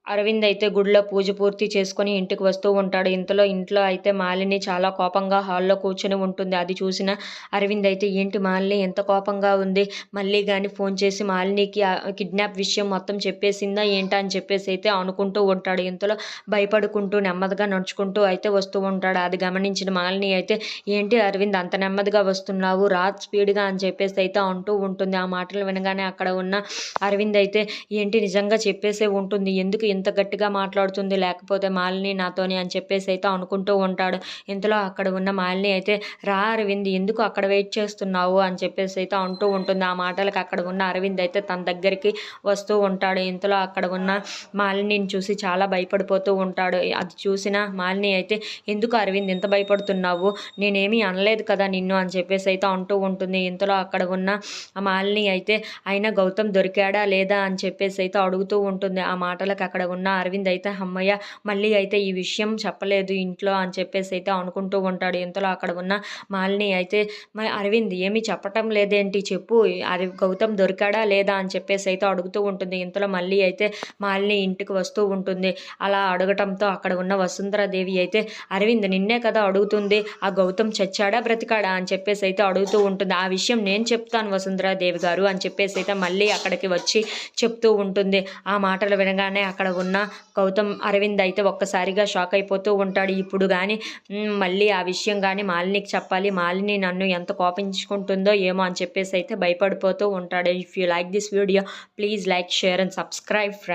అరవింద్ అయితే గుడిలో పూజ పూర్తి చేసుకొని ఇంటికి వస్తూ ఉంటాడు. ఇంట్లో అయితే మాలిని చాలా కోపంగా హాల్‌లో కూర్చొని ఉంటుంది. అది చూసిన అరవింద్ అయితే ఏంటి మాలిని ఎంత కోపంగా ఉంది? మళ్ళీ గాని ఫోన్ చేసి మాలినికి కిడ్నాప్ విషయం మొత్తం చెప్పేసిందా ఏంటా అని చెప్పేసి అయితే అనుకుంటూ ఉంటాడు. ఇంతలో భయపడుకుంటూ నెమ్మదిగా నడుచుకుంటూ అయితే వస్తూ ఉంటాడు. అది గమనించిన మాలిని అయితే ఏంటి అరవింద్ అంత నెమ్మదిగా వస్తున్నావు? రా స్పీడ్‌గా అని చెప్పేసి అయితే అంటూ ఉంటుంది. ఆ మాటలు వినగానే అక్కడ ఉన్న అరవింద్ అయితే ఏంటి నిజంగా చెప్పేసే ఉంటుంది. ఎందుకు ఇంత గట్టిగా మాట్లాడుతుంది? లేకపోతే మాలిని నాతోని అని చెప్పేసి అయితే అనుకుంటూ ఉంటాడు. ఇంతలో అక్కడ ఉన్న మాలిని అయితే రా అరవింద్ ఎందుకు అక్కడ వెయిట్ చేస్తున్నావు? అని చెప్పేసి అయితే అంటూ ఉంటుంది. ఆ మాటలకు అక్కడ ఉన్న అరవింద్ అయితే తన దగ్గరికి వస్తూ ఉంటాడు. ఇంతలో అక్కడ ఉన్న మాలినిని చూసి చాలా భయపడిపోతూ ఉంటాడు. అది చూసిన మాలిని అయితే ఎందుకు అరవింద్ ఇంత భయపడుతున్నావు? నేనేమీ అనలేదు కదా నిన్ను అని చెప్పేసి అయితే అంటూ ఉంటుంది. ఇంతలో అక్కడ ఉన్న మాలిని అయితే అయినా గౌతమ్ దొరికాడా లేదా అని చెప్పేసి అయితే అడుగుతూ ఉంటుంది. ఆ మాటలకు అక్కడ ఉన్న అరవింద్ అయితే హమ్మయ్య మళ్ళీ అయితే ఈ విషయం చెప్పలేదు ఇంట్లో అని చెప్పేసి అయితే అనుకుంటూ ఉంటాడు. ఇంతలో అక్కడ ఉన్న మాలిని అయితే మరి అరవింద్ ఏమీ చెప్పటం లేదేంటి చెప్పు గౌతమ్ దొరికాడా లేదా అని చెప్పేసి అయితే అడుగుతూ ఉంటుంది. ఇంతలో మళ్ళీ అయితే మాలిని ఇంటికి వస్తూ ఉంటుంది. అలా అడగటంతో అక్కడ ఉన్న వసుంధరాదేవి అయితే అరవింద్ నిన్నే కదా అడుగుతుంది ఆ గౌతమ్ చచ్చాడా బ్రతికాడా అని చెప్పేసి అయితే అడుగుతూ ఉంటుంది. ఆ విషయం నేను చెప్తాను వసుంధరాదేవి గారు అని చెప్పేసి అయితే మళ్ళీ అక్కడికి వచ్చి చెప్తూ ఉంటుంది. ఆ మాటలు వినగానే అక్కడ ఉన్న గౌతమ్ అరవింద్ అయితే ఒక్కసారిగా షాక్ అయిపోతూ ఉంటాడు. ఇప్పుడు కానీ మళ్ళీ ఆ విషయం కానీ మాలినికి చెప్పాలి, మాలిని నన్ను ఎంత కోపించుకుంటుందో ఏమో అని చెప్పేసి అయితే భయపడిపోతూ ఉంటాడు. If you like this video please like, share and subscribe friends.